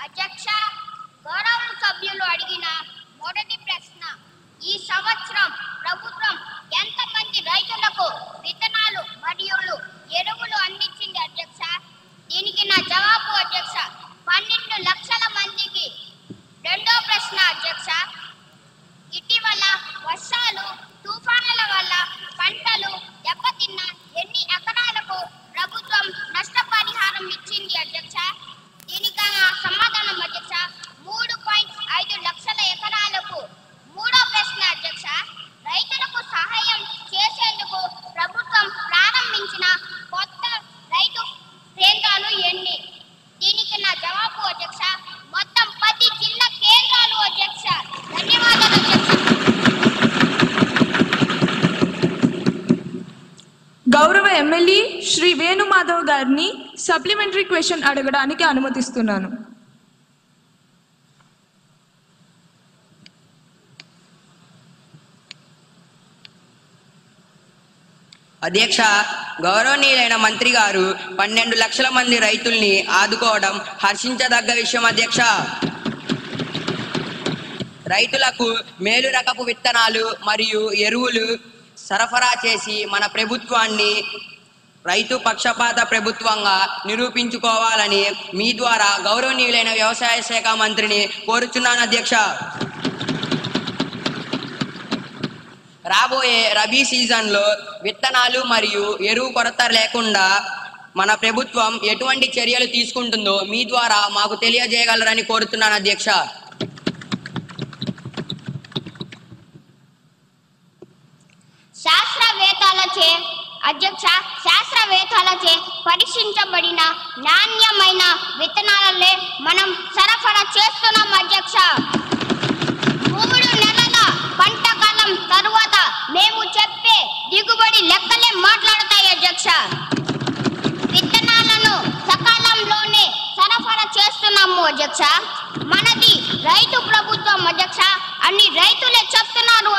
అధ్యక్ష, గౌరవ సభ్యులు అడిగిన మొదటి ప్రశ్న, ఈ సంవత్సరం ప్రభుత్వం ఎంతమంది రైతులకు విత్తనాలు మరియు ఎరువులు అందించింది అధ్యక్ష? దీనికి నా జవాబు అధ్యక్ష, 12 లక్షల మందికి. రెండో ప్రశ్న అధ్యక్ష, ఇటీవల వర్షాలు తుఫానుల వల్ల పంటలు దెబ్బతిన్న ఎన్ని ఎకరాలకు ప్రభుత్వం నష్టపరిహారం ఇచ్చింది అధ్యక్ష? దీనికి సమాధానం అధ్యక్ష, 3.5 లక్షల ఎకరాలకు. మూడో ప్రశ్న అధ్యక్ష, రైతులకు సహాయం చేసేందుకు ప్రభుత్వం ప్రారంభించిన కొత్త రైతు కేంద్రాలు ఎన్ని? దీనికి నా జవాబు అధ్యక్ష, మొత్తం 10 జిల్లా కేంద్రాలు అధ్యక్ష. ధన్యవాదాలు అధ్యక్ష. గౌరవ ఎమ్మెల్యే శ్రీ వేణుమాధవ్ గారిని సప్లిమెంటరీ క్వశ్చన్ అడగడానికి అనుమతిస్తున్నాను. అధ్యక్ష, గౌరవనీయులైన మంత్రి గారు 12 లక్షల మంది రైతుల్ని ఆదుకోవడం హర్షించదగ్గ విషయం అధ్యక్ష. రైతులకు మేలు రకపు విత్తనాలు మరియు ఎరువులు సరఫరా చేసి మన ప్రభుత్వాన్ని రైతు పక్షపాత ప్రభుత్వంగా నిరూపించుకోవాలని మీ ద్వారా గౌరవనీయులైన వ్యవసాయ శాఖ మంత్రిని కోరుచున్నాను అధ్యక్ష. రాబోయే రబీ సీజన్లో విత్తనాలు మరియు ఎరువు కొరత లేకుండా మన ప్రభుత్వం ఎటువంటి చర్యలు తీసుకుంటుందో మీ ద్వారా మాకు తెలియజేయగలరని కోరుతున్నాను అధ్యక్ష. శాస్త్రవేత్తలచే పరీక్షించబడిన నాణ్యమైన విత్తనాలనే మనం సరఫరా చేస్తున్నాం అధ్యక్ష. 3 నెలల పంట కాలం తరువాత మేము చెప్పే దిగుబడి లెక్కలే మాట్లాడతాయి అధ్యక్ష. విత్తనాలను సకాలంలోనే సరఫరా చేస్తున్నాము అధ్యక్ష. మనది రైతు ప్రభుత్వం అధ్యక్ష అని రైతులే చెప్తున్నారు